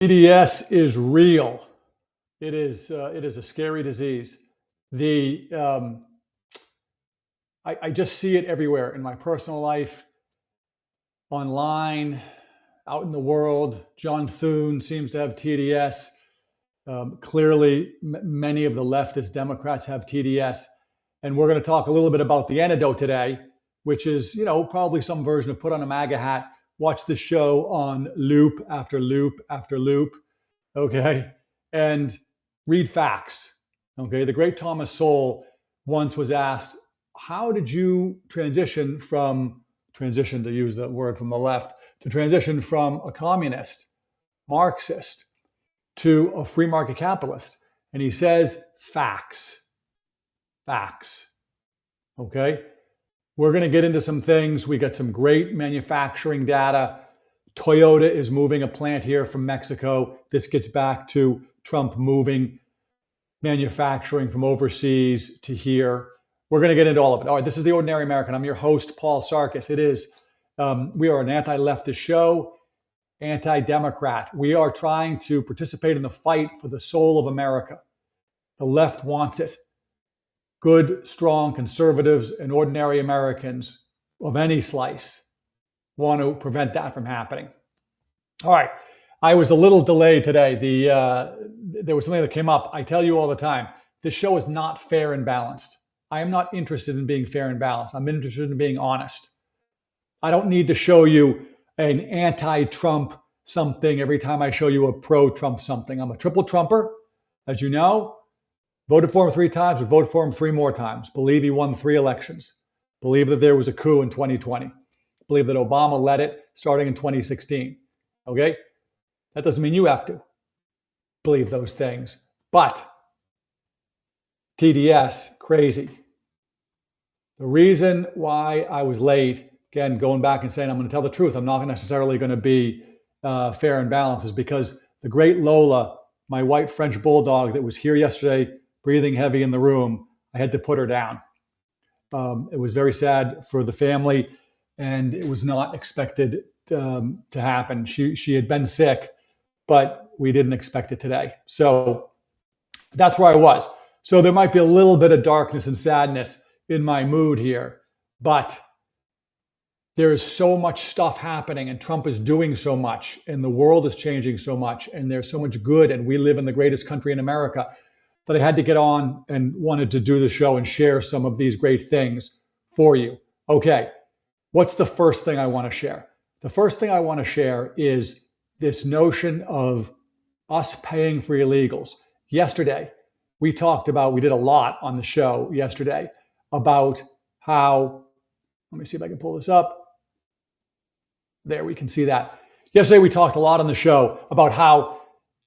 TDS is real. It is a scary disease. The I just see it everywhere in my personal life, online, out in the world. John Thune seems to have TDS. Clearly, many of the leftist Democrats have TDS. And we're going to talk a little bit about the antidote today, which is, probably some version of put on a MAGA hat, watch the show on loop after loop after loop, okay? And read facts, okay? The great Thomas Sowell once was asked, how did you transition to use the word from the left, to transition from a communist, Marxist, to a free market capitalist? And he says, facts, okay? We're going to get into some things. We got some great manufacturing data. Toyota is moving a plant here from Mexico. This gets back to Trump moving manufacturing from overseas to here. We're going to get into all of it. All right, this is The Ordinary American. I'm your host, Paul Sarkis. It is, we are an anti-leftist show, anti-democrat. We are trying to participate in the fight for the soul of America. The left wants it. Good, strong conservatives and ordinary Americans of any slice want to prevent that from happening. All right, I was a little delayed today. There was something that came up. I tell you all the time, this show is not fair and balanced. I am not interested in being fair and balanced. I'm interested in being honest. I don't need to show you an anti-Trump something every time I show you a pro-Trump something. I'm a triple Trumper, as you know. Voted for him 3 times, would vote for him 3 more times. Believe he won 3 elections. Believe that there was a coup in 2020. Believe that Obama led it starting in 2016. Okay? That doesn't mean you have to believe those things. But TDS, crazy. The reason why I was late, again, going back and saying I'm going to tell the truth, I'm not necessarily going to be fair and balanced, is because the great Lola, my white French bulldog that was here yesterday, breathing heavy in the room, I had to put her down. It was very sad for the family, and it was not expected to happen. She had been sick, but we didn't expect it today. So that's where I was. So there might be a little bit of darkness and sadness in my mood here, but there is so much stuff happening, and Trump is doing so much, and the world is changing so much, and there's so much good, and we live in the greatest country in America, that I had to get on and wanted to do the show and share some of these great things for you. Okay, what's the first thing I want to share? The first thing I want to share is this notion of us paying for illegals. Yesterday, we did a lot on the show yesterday about how, let me see if I can pull this up. There, we can see that. Yesterday, we talked a lot on the show about how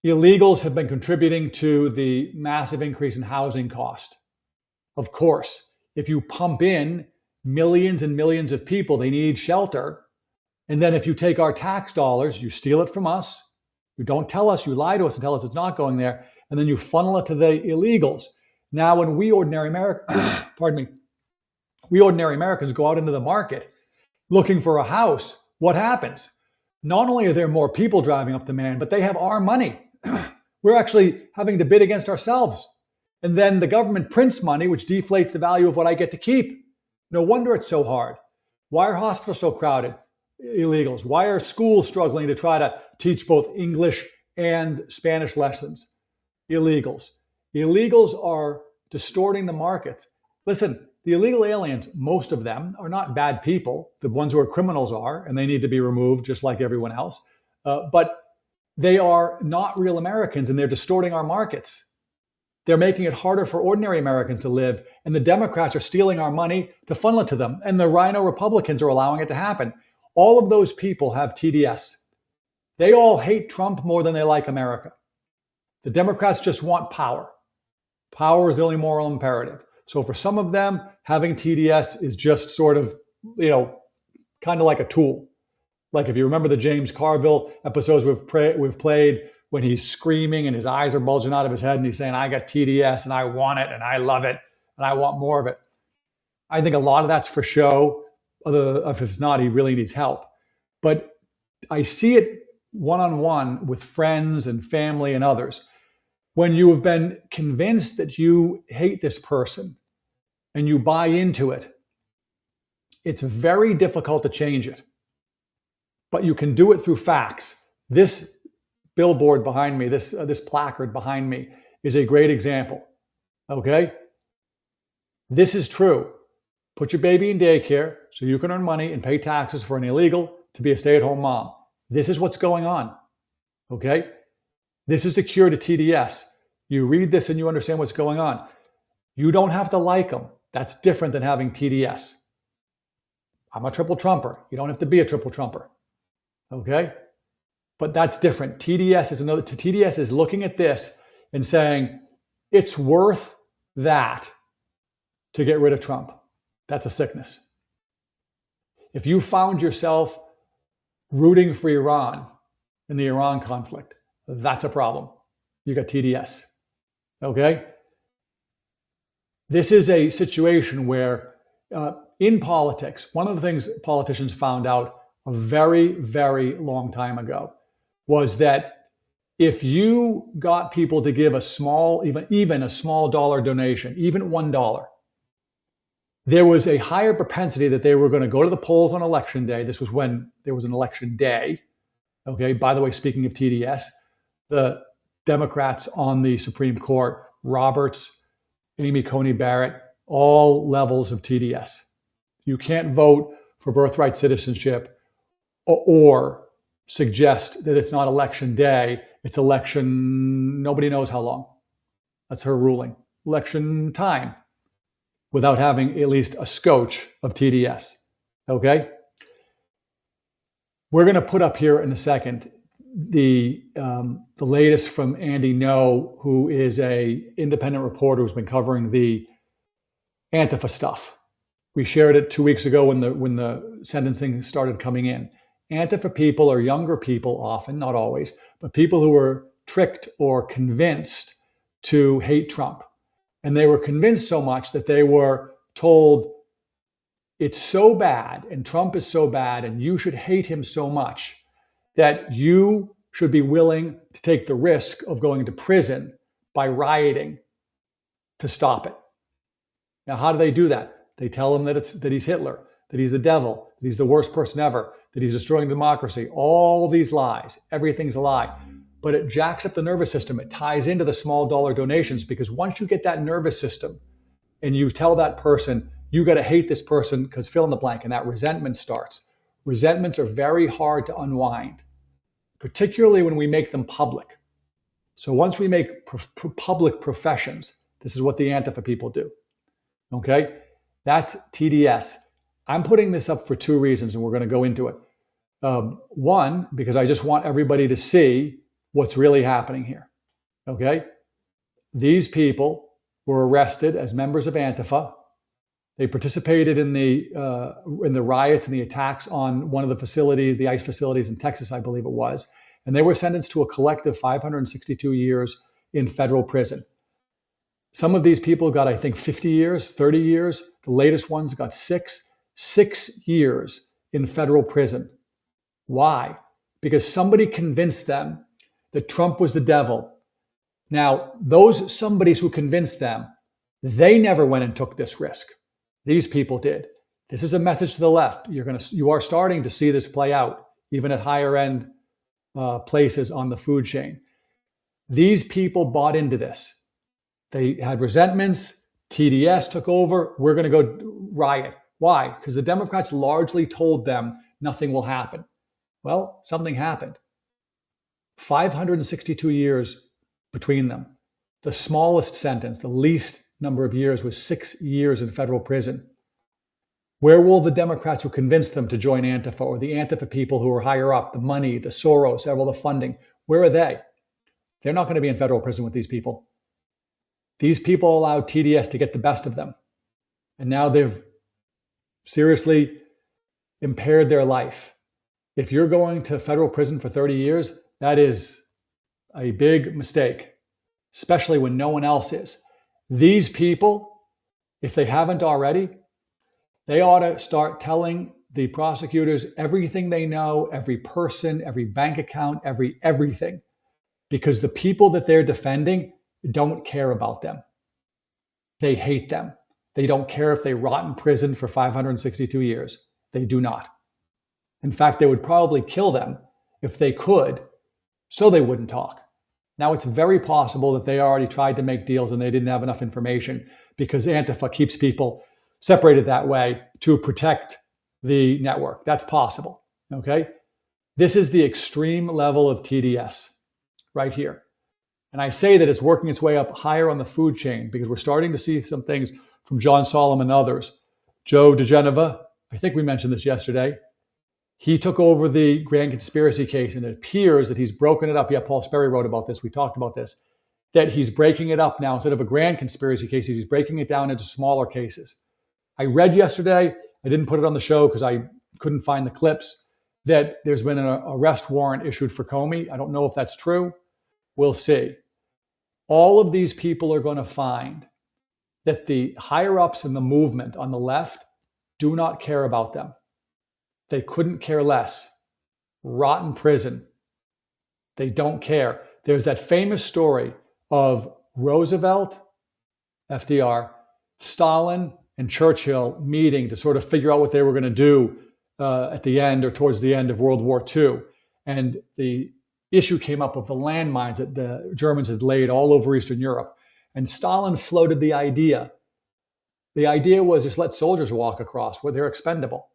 illegals have been contributing to the massive increase in housing cost. Of course, if you pump in millions and millions of people, they need shelter. And then if you take our tax dollars, you steal it from us, you don't tell us, you lie to us and tell us it's not going there, and then you funnel it to the illegals. Now, when we ordinary Americans, we ordinary Americans go out into the market looking for a house, what happens? Not only are there more people driving up demand, but they have our money. We're actually having to bid against ourselves. And then the government prints money, which deflates the value of what I get to keep. No wonder it's so hard. Why are hospitals so crowded? Illegals. Why are schools struggling to try to teach both English and Spanish lessons? Illegals. Illegals are distorting the markets. Listen, the illegal aliens, most of them are not bad people. The ones who are criminals are, and they need to be removed just like everyone else. But they are not real Americans, and they're distorting our markets. They're making it harder for ordinary Americans to live, and the Democrats are stealing our money to funnel it to them, and the Rhino Republicans are allowing it to happen. All of those people have TDS. They all hate Trump more than they like America. The Democrats just want power. Power is the only moral imperative. So for some of them, having TDS is just sort of, kind of like a tool. Like if you remember the James Carville episodes we've played, when he's screaming and his eyes are bulging out of his head and he's saying, I got TDS and I want it and I love it and I want more of it. I think a lot of that's for show. If it's not, he really needs help. But I see it one-on-one with friends and family and others, when you have been convinced that you hate this person and you buy into it, it's very difficult to change it. But you can do it through facts. This billboard behind me, this placard behind me is a great example. Okay? This is true. Put your baby in daycare so you can earn money and pay taxes for an illegal to be a stay-at-home mom. This is what's going on. Okay? This is the cure to TDS. You read this and you understand what's going on. You don't have to like them. That's different than having TDS. I'm a triple trumper. You don't have to be a triple trumper. Okay? But that's different. TDS is looking at this and saying, it's worth that to get rid of Trump. That's a sickness. If you found yourself rooting for Iran in the Iran conflict, that's a problem. You got TDS. Okay? This is a situation where in politics, one of the things politicians found out a very, very long time ago was that if you got people to give a small, even a small dollar donation, even $1, there was a higher propensity that they were going to go to the polls on election day. This was when there was an election day. Okay, by the way, speaking of TDS, the Democrats on the Supreme Court, Roberts, Amy Coney Barrett, all levels of TDS. You can't vote for birthright citizenship or suggest that it's not election day, it's election, nobody knows how long. That's her ruling. Election time, without having at least a scotch of TDS. Okay? We're going to put up here in a second the latest from Andy No, who is a independent reporter who's been covering the Antifa stuff. We shared it 2 weeks ago when the sentencing started coming in. Antifa people are younger people often, not always, but people who were tricked or convinced to hate Trump. And they were convinced so much that they were told, it's so bad and Trump is so bad and you should hate him so much that you should be willing to take the risk of going to prison by rioting to stop it. Now, how do they do that? They tell him that he's Hitler, that he's the devil, that he's the worst person ever, that he's destroying democracy. All these lies. Everything's a lie. But it jacks up the nervous system. It ties into the small dollar donations, because once you get that nervous system and you tell that person, you got to hate this person because fill in the blank, and that resentment starts. Resentments are very hard to unwind, particularly when we make them public. So once we make public professions, this is what the Antifa people do. Okay? That's TDS. I'm putting this up for two reasons, and we're going to go into it. One, because I just want everybody to see what's really happening here. Okay? These people were arrested as members of Antifa. They participated in the riots and the attacks on one of the facilities, the ICE facilities in Texas, I believe it was. And they were sentenced to a collective 562 years in federal prison. Some of these people got, I think, 50 years, 30 years. The latest ones got 6 years in federal prison. Why? Because somebody convinced them that Trump was the devil. Now, those somebodies who convinced them, they never went and took this risk. These people did. This is a message to the left. You are starting to see this play out, even at higher end places on the food chain. These people bought into this. They had resentments. TDS took over. We're going to go riot. Why? Because the Democrats largely told them nothing will happen. Well, something happened. 562 years between them. The smallest sentence, the least number of years, was 6 years in federal prison. Where will the Democrats who convinced them to join Antifa, or the Antifa people who are higher up, the money, the Soros, all the funding, where are they? They're not going to be in federal prison with these people. These people allowed TDS to get the best of them. And now they've seriously impaired their life. If you're going to federal prison for 30 years, that is a big mistake, especially when no one else is. These people, if they haven't already, they ought to start telling the prosecutors everything they know, every person, every bank account, everything, because the people that they're defending don't care about them. They hate them. They don't care if they rot in prison for 562 years. They do not. In fact, they would probably kill them if they could, so they wouldn't talk. Now, it's very possible that they already tried to make deals and they didn't have enough information, because Antifa keeps people separated that way to protect the network. That's possible, okay? This is the extreme level of TDS right here. And I say that it's working its way up higher on the food chain because we're starting to see some things from John Solomon and others. Joe DeGeneva, I think we mentioned this yesterday. He took over the grand conspiracy case, and it appears that he's broken it up. Yeah, Paul Sperry wrote about this. We talked about this, that he's breaking it up now. Instead of a grand conspiracy case, he's breaking it down into smaller cases. I read yesterday, I didn't put it on the show because I couldn't find the clips, that there's been an arrest warrant issued for Comey. I don't know if that's true. We'll see. All of these people are going to find that the higher ups in the movement on the left do not care about them. They couldn't care less. Rot in prison. They don't care. There's that famous story of Roosevelt, FDR, Stalin, and Churchill meeting to sort of figure out what they were going to do at the end or towards the end of World War II. And the issue came up of the landmines that the Germans had laid all over Eastern Europe. And Stalin floated the idea. The idea was just let soldiers walk across where they're expendable.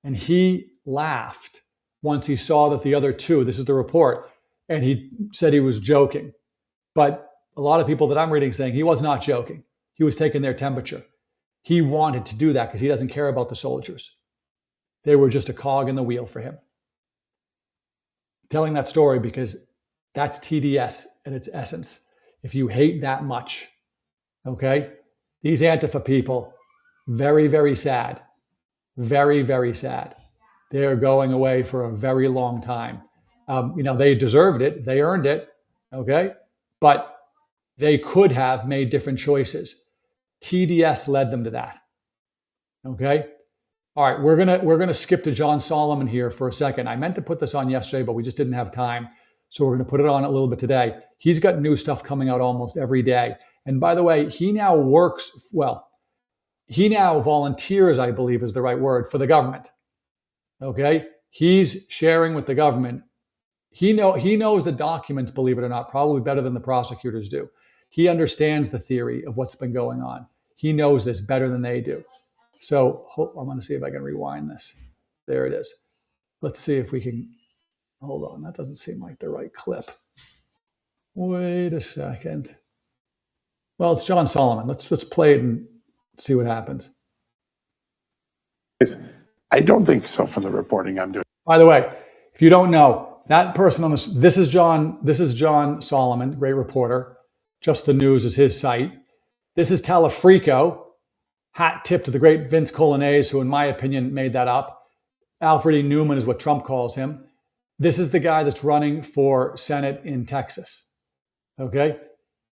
And he laughed once he saw that the other two, this is the report, and he said he was joking. But a lot of people that I'm reading saying he was not joking. He was taking their temperature. He wanted to do that because he doesn't care about the soldiers. They were just a cog in the wheel for him. Telling that story because that's TDS at its essence. If you hate that much, okay? These Antifa people, very, very sad. Very, very sad. They are going away for a very long time. They deserved it. They earned it, okay? But they could have made different choices. TDS led them to that, okay? All right, we're gonna skip to John Solomon here for a second. I meant to put this on yesterday, but we just didn't have time. So we're gonna put it on a little bit today. He's got new stuff coming out almost every day. And by the way, he now volunteers, I believe is the right word, for the government, okay? He's sharing with the government. He knows the documents, believe it or not, probably better than the prosecutors do. He understands the theory of what's been going on. He knows this better than they do. So I'm going to see if I can rewind this. There it is. Let's see if we can, hold on. That doesn't seem like the right clip. Wait a second. Well, it's John Solomon. Let's play it and see what happens. I don't think so from the reporting I'm doing. By the way, if you don't know, that person on this is John Solomon, great reporter. Just the News is his site. This is Talafrico. Hat tip to the great Vince Colonnese, who in my opinion made that up. Alfred E. Newman is what Trump calls him. This is the guy that's running for Senate in Texas. Okay?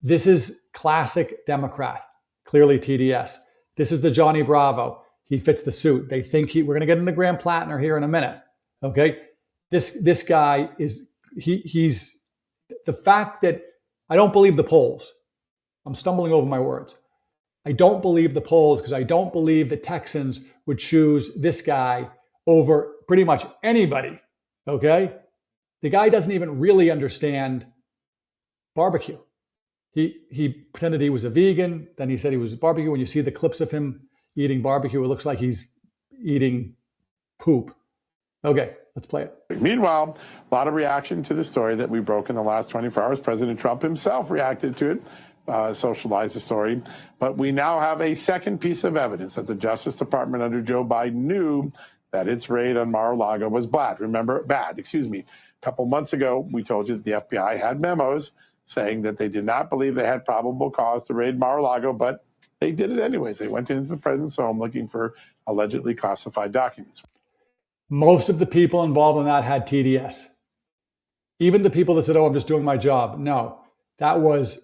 This is classic Democrat, clearly TDS. This is the Johnny Bravo. He fits the suit. They think we're going to get into Graham Plattner here in a minute. Okay? This guy he's the fact that I don't believe the polls. I'm stumbling over my words. I don't believe the polls because I don't believe the Texans would choose this guy over pretty much anybody, okay? The guy doesn't even really understand barbecue. He pretended he was a vegan, then he said he was barbecue. When you see the clips of him eating barbecue, it looks like he's eating poop. Okay, let's play it. Meanwhile, a lot of reaction to the story that we broke in the last 24 hours. President Trump himself reacted to it. Socialize the story. But we now have a second piece of evidence that the Justice Department under Joe Biden knew that its raid on Mar-a-Lago was bad. A couple months ago, we told you that the FBI had memos saying that they did not believe they had probable cause to raid Mar-a-Lago, but they did it anyways. They went into the president's home looking for allegedly classified documents. Most of the people involved in that had TDS. Even the people that said, oh, I'm just doing my job. No, that was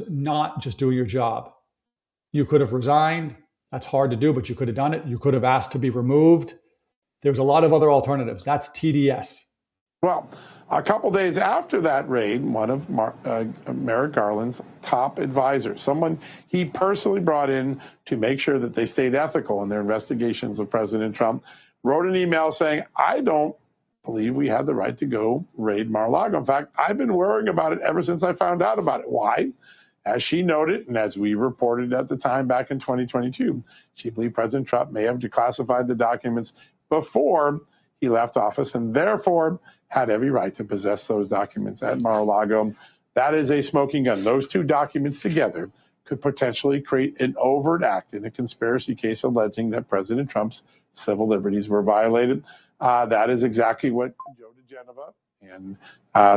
not just doing your job. You could have resigned. That's hard to do, but you could have done it. You could have asked to be removed. There's a lot of other alternatives. That's TDS. Well, a couple days after that raid, one of Merrick Garland's top advisors, someone he personally brought in to make sure that they stayed ethical in their investigations of President Trump, wrote an email saying, I don't believe we had the right to go raid Mar-a-Lago. In fact, I've been worrying about it ever since I found out about it. Why? As she noted, and as we reported at the time back in 2022, she believed President Trump may have declassified the documents before he left office and therefore had every right to possess those documents at Mar-a-Lago. That is a smoking gun. Those two documents together could potentially create an overt act in a conspiracy case alleging that President Trump's civil liberties were violated. That is exactly what Joe DeGenova and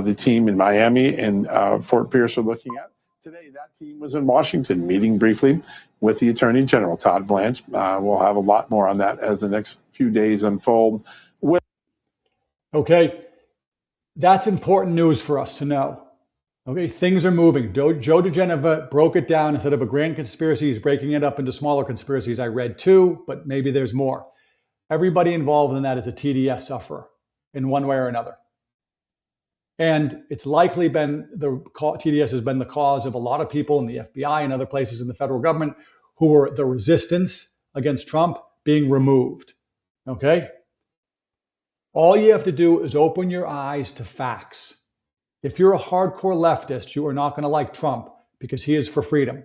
the team in Miami and Fort Pierce are looking at. Today, that team was in Washington meeting briefly with the Attorney General, Todd Blanche. We'll have a lot more on that as the next few days unfold. Okay, that's important news for us to know. Okay, things are moving. Joe DeGenova broke it down. Instead of a grand conspiracy, he's breaking it up into smaller conspiracies. I read two, but maybe there's more. Everybody involved in that is a TDS sufferer in one way or another. And it's likely been TDS has been the cause of a lot of people in the FBI and other places in the federal government who were the resistance against Trump being removed. Okay? All you have to do is open your eyes to facts. If you're a hardcore leftist, you are not going to like Trump because he is for freedom.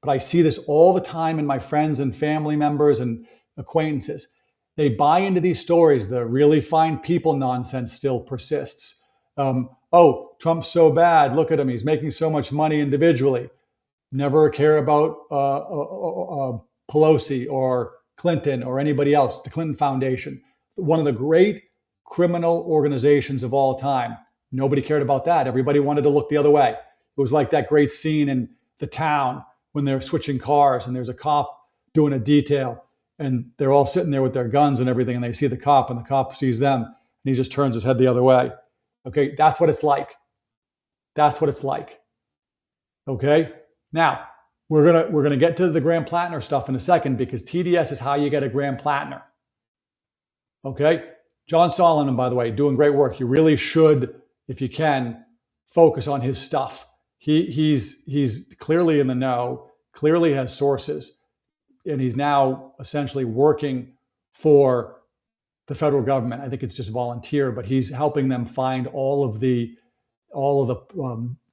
But I see this all the time in my friends and family members and acquaintances. They buy into these stories. The really fine people nonsense still persists. Oh, Trump's so bad. Look at him. He's making so much money individually. Never care about Pelosi or Clinton or anybody else, the Clinton Foundation, one of the great criminal organizations of all time. Nobody cared about that. Everybody wanted to look the other way. It was like that great scene in The Town when they're switching cars and there's a cop doing a detail and they're all sitting there with their guns and everything and they see the cop and the cop sees them and he just turns his head the other way. Okay, that's what it's like. That's what it's like. Okay? Now, we're gonna get to the Grand Platinum stuff in a second because TDS is how you get a Grand Platinum. Okay? John Solomon, by the way, doing great work. You really should, if you can, focus on his stuff. He's clearly in the know, clearly has sources, and he's now essentially working for the federal government. I think it's just volunteer, but he's helping them find all of the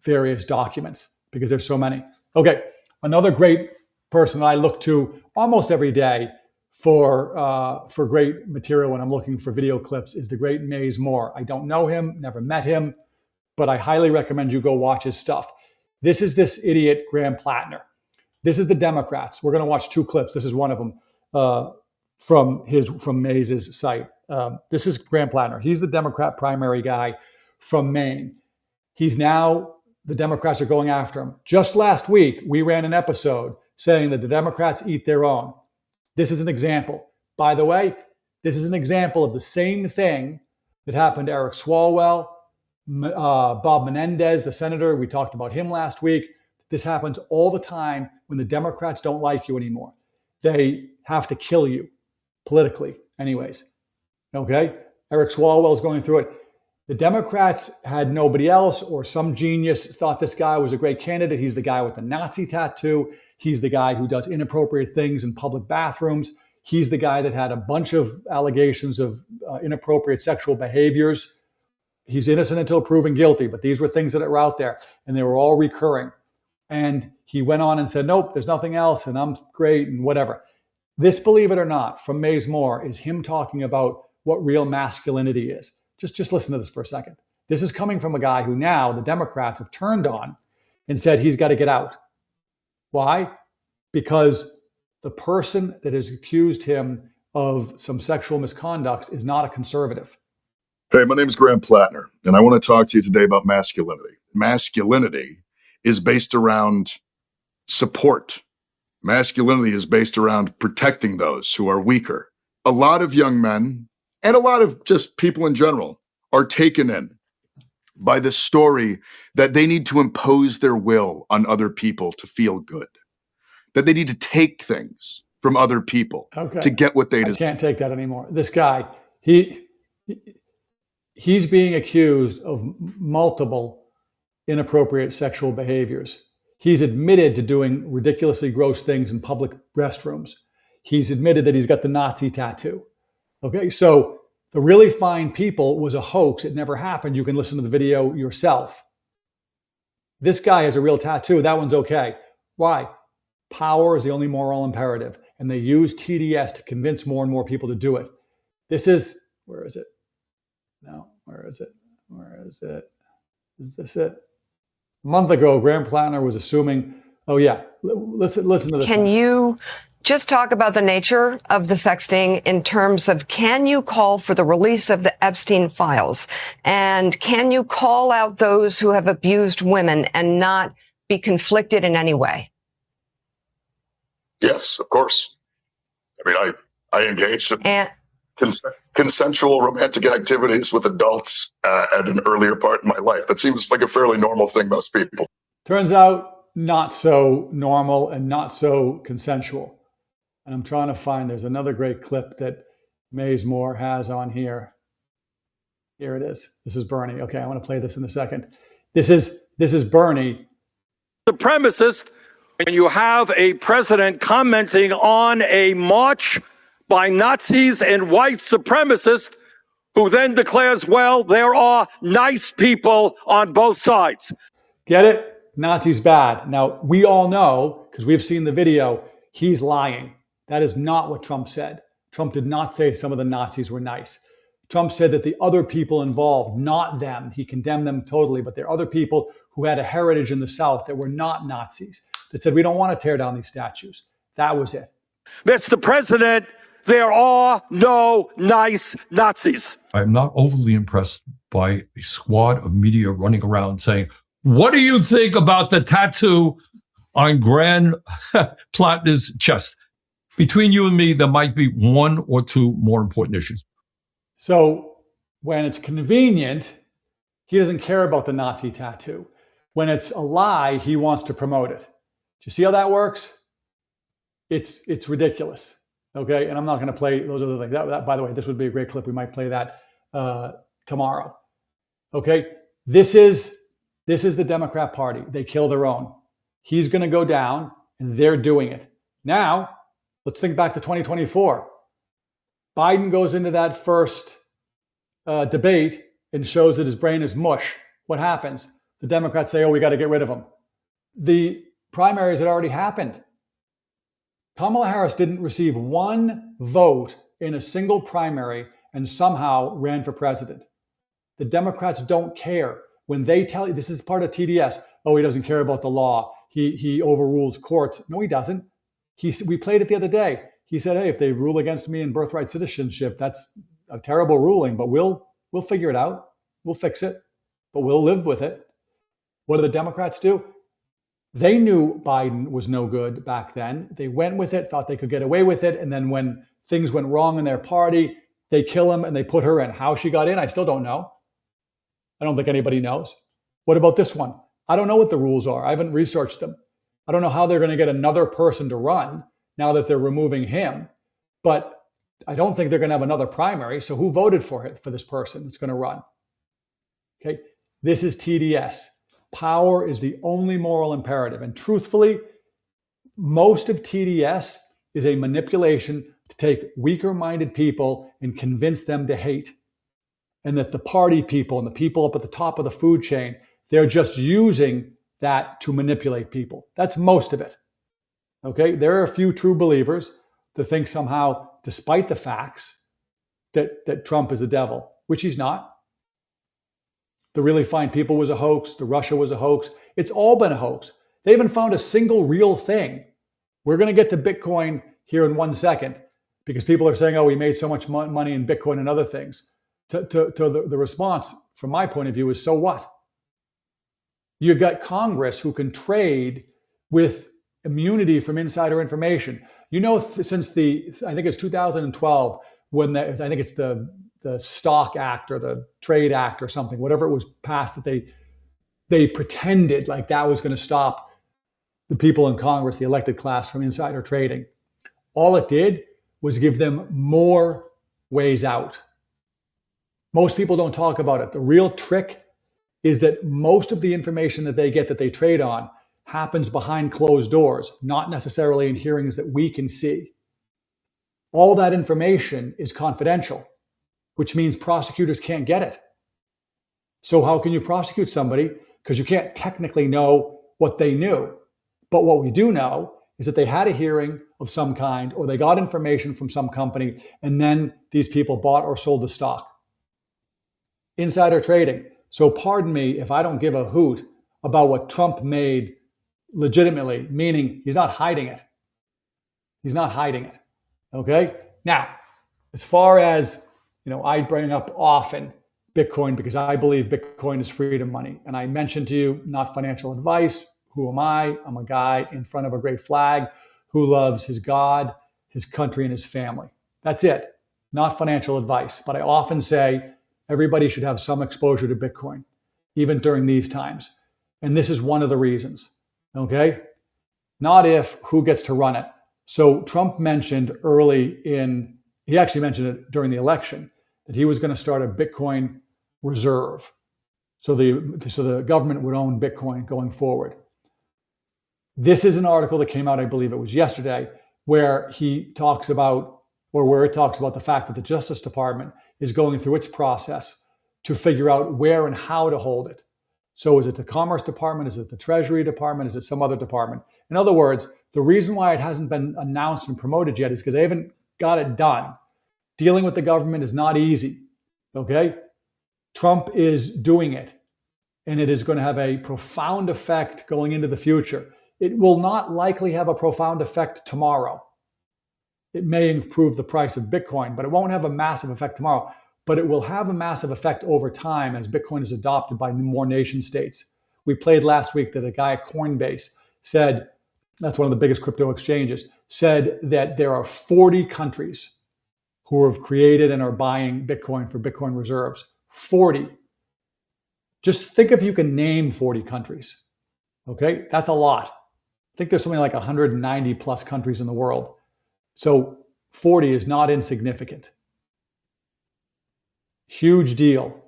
various documents because there's so many. Okay, another great person I look to almost every day for great material when I'm looking for video clips is the great Mays Moore. I don't know him, never met him, but I highly recommend you go watch his stuff. This is this idiot Graham Plattner. This is the Democrats. We're going to watch two clips. This is one of them from Mays's site. This is Graham Plattner. He's the Democrat primary guy from Maine. He's now, the Democrats are going after him. Just last week, we ran an episode saying that the Democrats eat their own. This is an example. By the way, this is an example of the same thing that happened to Eric Swalwell, Bob Menendez, the senator. We talked about him last week. This happens all the time when the Democrats don't like you anymore. They have to kill you politically anyways. Okay? Eric Swalwell is going through it. The Democrats had nobody else, or some genius thought this guy was a great candidate. He's the guy with the Nazi tattoo. He's the guy who does inappropriate things in public bathrooms. He's the guy that had a bunch of allegations of inappropriate sexual behaviors. He's innocent until proven guilty, but these were things that were out there, and they were all recurring. And he went on and said, nope, there's nothing else, and I'm great, and whatever. This, believe it or not, from Mays Moore is him talking about what real masculinity is. Just listen to this for a second. This is coming from a guy who now the Democrats have turned on and said he's got to get out. Why? Because the person that has accused him of some sexual misconduct is not a conservative. Hey, my name is Graham Plattner, and I want to talk to you today about masculinity. Masculinity is based around support. Masculinity is based around protecting those who are weaker. A lot of young men, and a lot of just people in general, are taken in by the story that they need to impose their will on other people to feel good, that they need to take things from other people to get what they deserve. I can't take that anymore. This guy, He he's being accused of multiple inappropriate sexual behaviors. He's admitted to doing ridiculously gross things in public restrooms. He's admitted that he's got the Nazi tattoo. Okay, so the really fine people was a hoax. It never happened. You can listen to the video yourself. This guy has a real tattoo. That one's okay. Why? Power is the only moral imperative. And they use TDS to convince more and more people to do it. This is, where is it? No, where is it? Where is it? Is this it? A month ago, Graham Plattner was assuming, oh yeah, listen to this. Can you just talk about the nature of the sexting in terms of, can you call for the release of the Epstein files? And can you call out those who have abused women and not be conflicted in any way? Yes, of course. I mean, I engaged in consensual romantic activities with adults at an earlier part in my life. That seems like a fairly normal thing, most people. Turns out not so normal and not so consensual. And I'm trying to find, there's another great clip that Maysmore has on here. Here it is. This is Bernie. Okay, I want to play this in a second. This is Bernie. Supremacist, when you have a president commenting on a march by Nazis and white supremacists, who then declares, well, there are nice people on both sides. Get it? Nazis bad. Now, we all know, because we've seen the video, he's lying. That is not what Trump said. Trump did not say some of the Nazis were nice. Trump said that the other people involved, not them, he condemned them totally, but there are other people who had a heritage in the South that were not Nazis, that said, we don't want to tear down these statues. That was it. Mr. President, there are no nice Nazis. I'm not overly impressed by a squad of media running around saying, what do you think about the tattoo on Graham Plattner's chest? Between you and me, there might be one or two more important issues. So when it's convenient, he doesn't care about the Nazi tattoo. When it's a lie, he wants to promote it. Do you see how that works? It's ridiculous. Okay, and I'm not going to play those other things. That, by the way, this would be a great clip. We might play that tomorrow. Okay, this is the Democrat Party. They kill their own. He's going to go down, and they're doing it. Now, let's think back to 2024. Biden goes into that first debate and shows that his brain is mush. What happens? The Democrats say, oh, we got to get rid of him. The primaries had already happened. Kamala Harris didn't receive one vote in a single primary and somehow ran for president. The Democrats don't care. When they tell you, this is part of TDS, oh, he doesn't care about the law. He overrules courts. No, he doesn't. We played it the other day. He said, hey, if they rule against me in birthright citizenship, that's a terrible ruling, but we'll figure it out. We'll fix it, but we'll live with it. What do the Democrats do? They knew Biden was no good back then. They went with it, thought they could get away with it. And then when things went wrong in their party, they kill him and they put her in. How she got in, I still don't know. I don't think anybody knows. What about this one? I don't know what the rules are. I haven't researched them. I don't know how they're going to get another person to run now that they're removing him. But I don't think they're going to have another primary. So who voted for this person that's going to run? Okay, this is TDS. Power is the only moral imperative. And truthfully, most of TDS is a manipulation to take weaker-minded people and convince them to hate. And that the party people and the people up at the top of the food chain, they're just using that to manipulate people. That's most of it. Okay, there are a few true believers that think somehow, despite the facts, that Trump is a devil, which he's not. The really fine people was a hoax. The Russia was a hoax. It's all been a hoax. They haven't found a single real thing. We're going to get to Bitcoin here in 1 second because people are saying, oh, we made so much money in Bitcoin and other things. The response, from my point of view, is so what? You've got Congress who can trade with immunity from insider information. You know, since I think it's 2012, when I think it's the Stock Act or the Trade Act or something, whatever it was passed, that they pretended like that was going to stop the people in Congress, the elected class, from insider trading. All it did was give them more ways out. Most people don't talk about it. The real trick is that most of the information that they get that they trade on happens behind closed doors, not necessarily in hearings that we can see. All that information is confidential, which means prosecutors can't get it. So how can you prosecute somebody? Because you can't technically know what they knew. But what we do know is that they had a hearing of some kind, or they got information from some company, and then these people bought or sold the stock. Insider trading. So pardon me if I don't give a hoot about what Trump made legitimately, meaning he's not hiding it. He's not hiding it. Okay? Now, as far as, I bring up often Bitcoin because I believe Bitcoin is freedom money. And I mentioned to you, not financial advice. Who am I? I'm a guy in front of a great flag who loves his God, his country, and his family. That's it. Not financial advice. But I often say everybody should have some exposure to Bitcoin, even during these times. And this is one of the reasons. Okay? Not if, who gets to run it. So Trump mentioned he actually mentioned it during the election, that he was going to start a Bitcoin reserve. So the government would own Bitcoin going forward. This is an article that came out, I believe it was yesterday, where it talks about the fact that the Justice Department is going through its process to figure out where and how to hold it. So is it the Commerce Department? Is it the Treasury Department? Is it some other department? In other words, the reason why it hasn't been announced and promoted yet is because they haven't got it done. Dealing with the government is not easy, okay? Trump is doing it, and it is going to have a profound effect going into the future. It will not likely have a profound effect tomorrow. It may improve the price of Bitcoin, but it won't have a massive effect tomorrow. But it will have a massive effect over time as Bitcoin is adopted by more nation states. We played last week that a guy at Coinbase said, that's one of the biggest crypto exchanges, said that there are 40 countries who have created and are buying Bitcoin for Bitcoin reserves. 40. Just think if you can name 40 countries. Okay, that's a lot. I think there's something like 190 plus countries in the world. So 40 is not insignificant. Huge deal.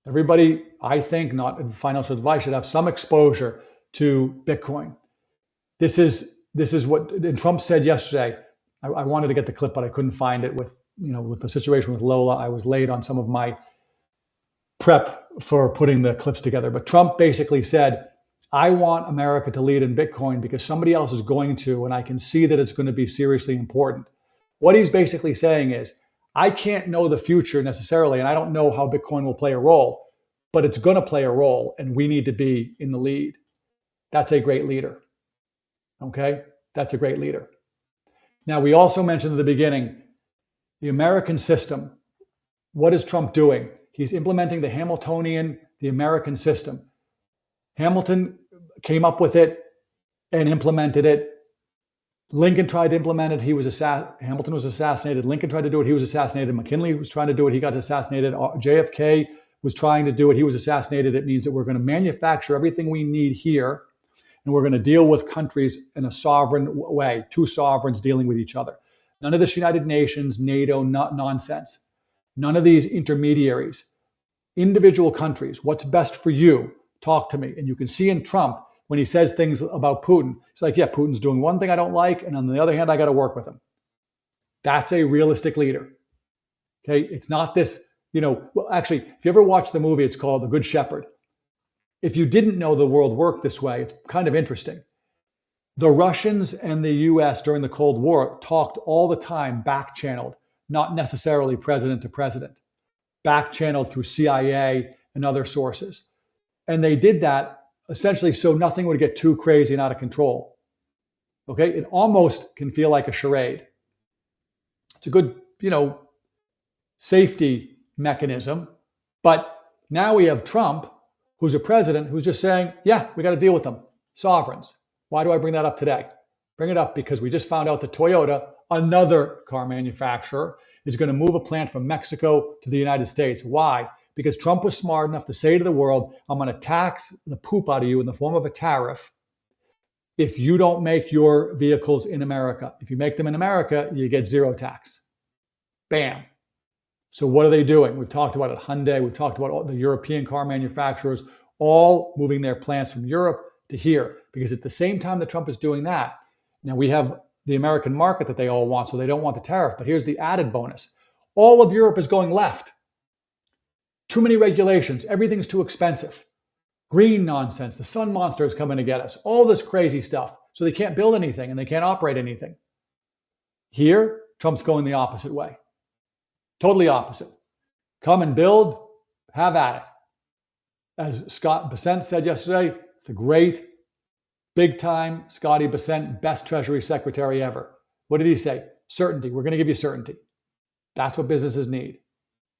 Everybody, I think, not in financial advice, should have some exposure to Bitcoin. This is what and Trump said yesterday. I wanted to get the clip, but I couldn't find it with the situation with Lola. I was late on some of my prep for putting the clips together. But Trump basically said, I want America to lead in Bitcoin because somebody else is going to, and I can see that it's going to be seriously important. What he's basically saying is, I can't know the future necessarily, and I don't know how Bitcoin will play a role, but it's going to play a role, and we need to be in the lead. That's a great leader. Okay? That's a great leader. Now, we also mentioned at the beginning, the American system. What is Trump doing? He's implementing the Hamiltonian, the American system. Hamilton came up with it and implemented it. Lincoln tried to implement it. Hamilton was assassinated. Lincoln tried to do it. He was assassinated. McKinley was trying to do it. He got assassinated. JFK was trying to do it. He was assassinated. It means that we're going to manufacture everything we need here, and we're going to deal with countries in a sovereign way, two sovereigns dealing with each other. None of this United Nations, NATO, nonsense. None of these intermediaries. Individual countries, what's best for you? Talk to me. And you can see in Trump, when he says things about Putin, it's like, yeah, Putin's doing one thing I don't like, and on the other hand, I got to work with him. That's a realistic leader. Okay, it's not this, well, actually, if you ever watch the movie, it's called The Good Shepherd. If you didn't know the world worked this way, it's kind of interesting. The Russians and the US during the Cold War talked all the time back-channeled, not necessarily president to president, back-channeled through CIA and other sources. And they did that essentially so nothing would get too crazy and out of control. Okay, it almost can feel like a charade. It's a good, safety mechanism. But now we have Trump, who's a president, who's just saying, yeah, we got to deal with them. Sovereigns. Why do I bring that up today? Bring it up because we just found out that Toyota, another car manufacturer, is going to move a plant from Mexico to the United States. Why? Because Trump was smart enough to say to the world, I'm going to tax the poop out of you in the form of a tariff if you don't make your vehicles in America. If you make them in America, you get zero tax. Bam. So what are they doing? We've talked about it, Hyundai, we've talked about all the European car manufacturers, all moving their plants from Europe to here. Because at the same time that Trump is doing that, now we have the American market that they all want, so they don't want the tariff. But here's the added bonus. All of Europe is going left. Too many regulations. Everything's too expensive. Green nonsense. The sun monster is coming to get us. All this crazy stuff. So they can't build anything and they can't operate anything. Here, Trump's going the opposite way. Totally opposite. Come and build, have at it. As Scott Bessent said yesterday, the great, big-time Scotty Bessent, best Treasury Secretary ever. What did he say? Certainty. We're going to give you certainty. That's what businesses need.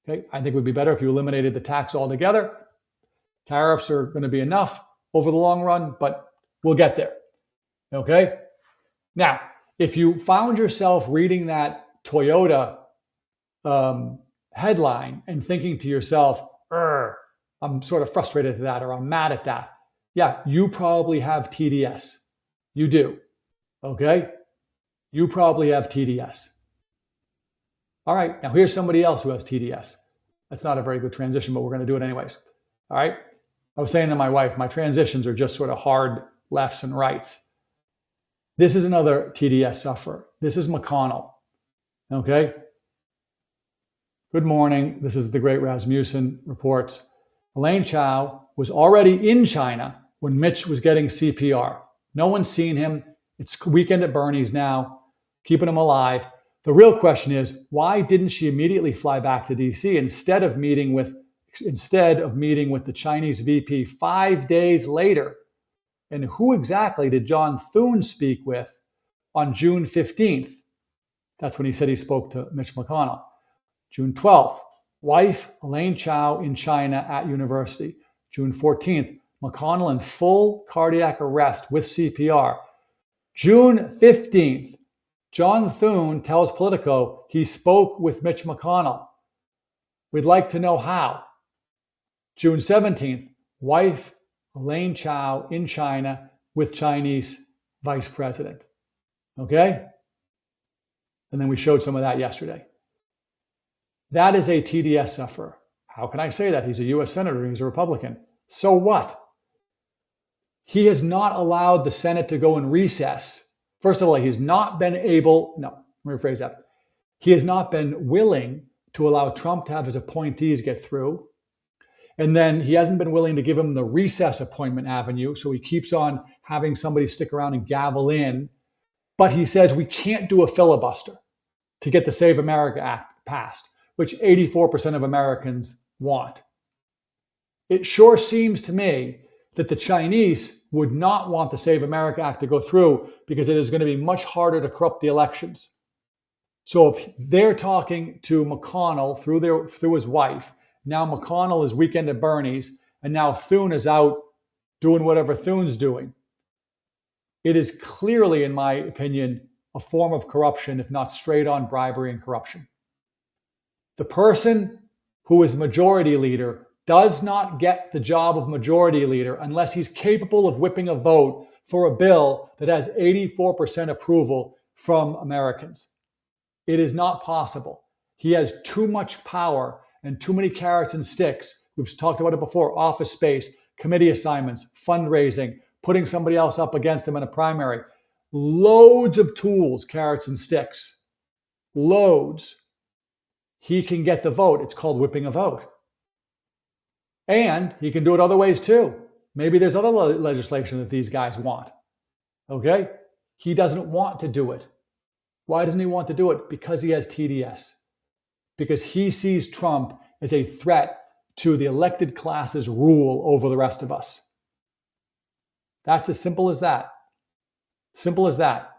Okay? I think it would be better if you eliminated the tax altogether. Tariffs are going to be enough over the long run, but we'll get there. Okay? Now, if you found yourself reading that Toyota headline and thinking to yourself, I'm sort of frustrated at that, or I'm mad at that. Yeah, you probably have TDS. You do. Okay? You probably have TDS. All right, now here's somebody else who has TDS. That's not a very good transition, but we're going to do it anyways. All right? I was saying to my wife, my transitions are just sort of hard lefts and rights. This is another TDS sufferer. This is McConnell. Okay? Good morning. This is the great Rasmussen reports. Elaine Chao was already in China when Mitch was getting CPR. No one's seen him. It's weekend at Bernie's now, keeping him alive. The real question is, why didn't she immediately fly back to DC instead of meeting with the Chinese VP 5 days later? And who exactly did John Thune speak with on June 15th? That's when he said he spoke to Mitch McConnell. June 12th, wife Elaine Chao in China at university. June 14th, McConnell in full cardiac arrest with CPR. June 15th, John Thune tells Politico he spoke with Mitch McConnell. We'd like to know how. June 17th, wife Elaine Chao in China with Chinese vice president. Okay? And then we showed some of that yesterday. That is a TDS sufferer. How can I say that? He's a U.S. Senator. He's a Republican. So what? He has not allowed the Senate to go in recess. First of all, he's not been able, no, let me rephrase that. He has not been willing to allow Trump to have his appointees get through. And then he hasn't been willing to give him the recess appointment avenue. So he keeps on having somebody stick around and gavel in. But he says we can't do a filibuster to get the Save America Act passed, which 84% of Americans want. It sure seems to me that the Chinese would not want the Save America Act to go through because it is going to be much harder to corrupt the elections. So if they're talking to McConnell through his wife, now McConnell is weekend at Bernie's, and now Thune is out doing whatever Thune's doing. It is clearly, in my opinion, a form of corruption, if not straight on bribery and corruption. The person who is majority leader does not get the job of majority leader unless he's capable of whipping a vote for a bill that has 84% approval from Americans. It is not possible. He has too much power and too many carrots and sticks. We've talked about it before: office space, committee assignments, fundraising, putting somebody else up against him in a primary. Loads of tools, carrots and sticks. Loads. He can get the vote. It's called whipping a vote. And he can do it other ways too. Maybe there's other legislation that these guys want. Okay? He doesn't want to do it. Why doesn't he want to do it? Because he has TDS. Because he sees Trump as a threat to the elected class's rule over the rest of us. That's as simple as that. Simple as that.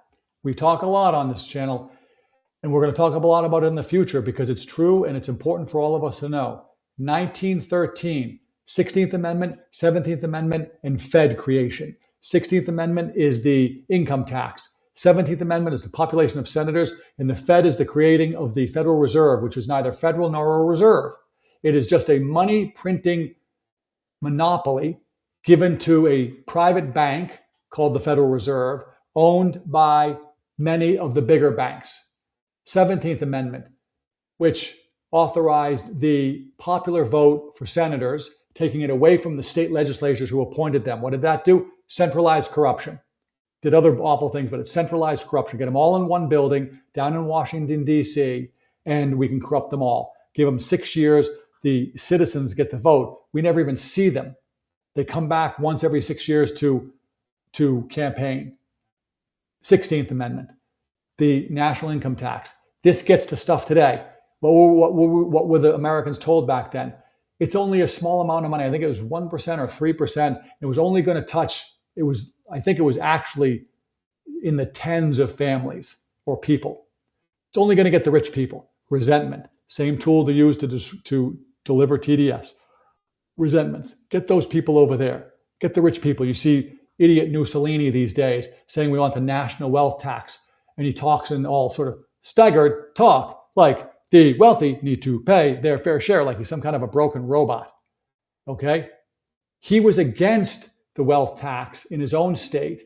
We talk a lot on this channel, and we're going to talk a lot about it in the future because it's true and it's important for all of us to know. 1913, 16th Amendment, 17th Amendment, and Fed creation. 16th Amendment is the income tax. 17th Amendment is the population of senators, and the Fed is the creating of the Federal Reserve, which is neither federal nor a reserve. It is just a money printing monopoly given to a private bank called the Federal Reserve, owned by many of the bigger banks. 17th Amendment, which authorized the popular vote for senators, taking it away from the state legislatures who appointed them. What did that do? Centralized corruption. Did other awful things, but it's centralized corruption. Get them all in one building down in Washington, D.C., and we can corrupt them all. Give them 6 years. The citizens get to vote. We never even see them. They come back once every 6 years to campaign. 16th Amendment, the national income tax. This gets to stuff today. What were the Americans told back then? It's only a small amount of money. I think it was 1% or 3%. It was only going to touch, I think it was actually in the tens of families or people. It's only going to get the rich people. Resentment, same tool to use to deliver TDS. Resentments, get those people over there. Get the rich people. You see idiot Mussolini these days saying we want the national wealth tax. And he talks in all sort of staggered talk like the wealthy need to pay their fair share, like he's some kind of a broken robot. Okay? He was against the wealth tax in his own state,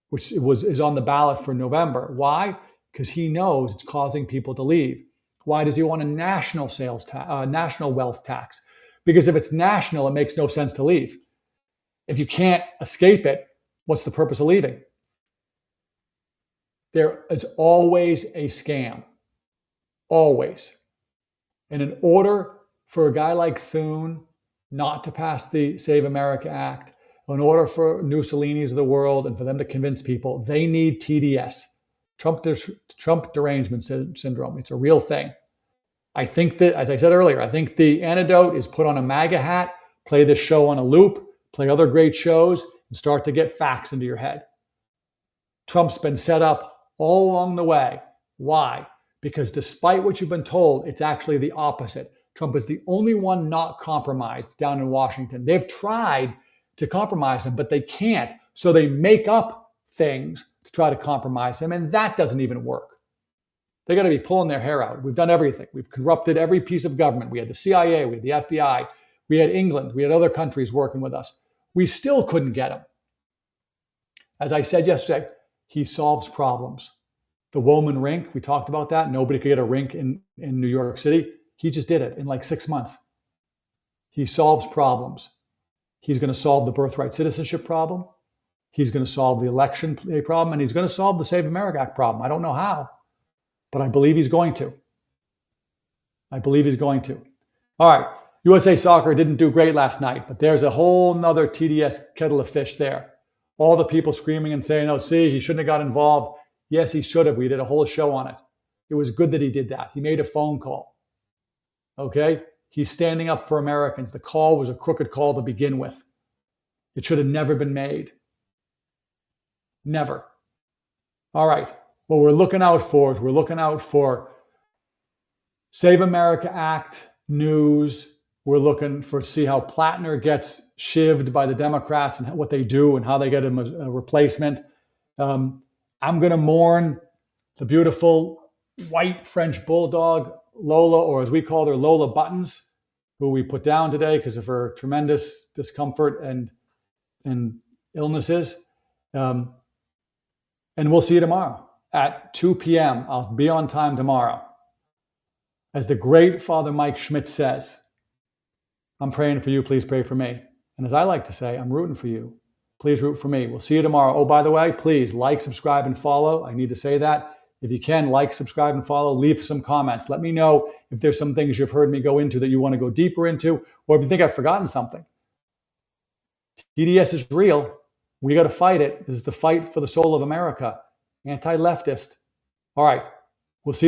which is on the ballot for November. Why? Because he knows it's causing people to leave. Why does he want a national national wealth tax? Because if it's national, it makes no sense to leave. If you can't escape it, what's the purpose of leaving? There is always a scam. Always. And in order for a guy like Thune not to pass the Save America Act, in order for Mussolini's of the world and for them to convince people, they need TDS, Trump derangement syndrome. It's a real thing. I think that, as I said earlier, I think the antidote is put on a MAGA hat, play this show on a loop, play other great shows, and start to get facts into your head. Trump's been set up all along the way. Why? Because despite what you've been told, it's actually the opposite. Trump is the only one not compromised down in Washington. They've tried to compromise him, but they can't. So they make up things to try to compromise him, and that doesn't even work. They got to be pulling their hair out. We've done everything. We've corrupted every piece of government. We had the CIA, we had the FBI, we had England, we had other countries working with us. We still couldn't get him. As I said yesterday, he solves problems. The Woman rink, we talked about that. Nobody could get a rink in New York City. He just did it in like 6 months. He solves problems. He's going to solve the birthright citizenship problem. He's going to solve the election problem, and he's going to solve the Save America Act problem. I don't know how, but I believe he's going to. I believe he's going to. All right, USA Soccer didn't do great last night, but there's a whole nother TDS kettle of fish there. All the people screaming and saying, oh, see, he shouldn't have got involved. Yes, he should have. We did a whole show on it. It was good that he did that. He made a phone call. Okay? He's standing up for Americans. The call was a crooked call to begin with. It should have never been made. Never. All right. What we're looking out for is we're looking out for Save America Act news. We're looking for see how Plattner gets shivved by the Democrats and what they do and how they get him a replacement. I'm going to mourn the beautiful white French bulldog, Lola, or as we call her, Lola Buttons, who we put down today because of her tremendous discomfort and illnesses. And we'll see you tomorrow at 2 p.m. I'll be on time tomorrow. As the great Father Mike Schmidt says, I'm praying for you. Please pray for me. And as I like to say, I'm rooting for you. Please root for me. We'll see you tomorrow. Oh, by the way, please like, subscribe, and follow. I need to say that. If you can, like, subscribe, and follow. Leave some comments. Let me know if there's some things you've heard me go into that you want to go deeper into, or if you think I've forgotten something. TDS is real. We got to fight it. This is the fight for the soul of America. Anti-leftist. All right. We'll see you.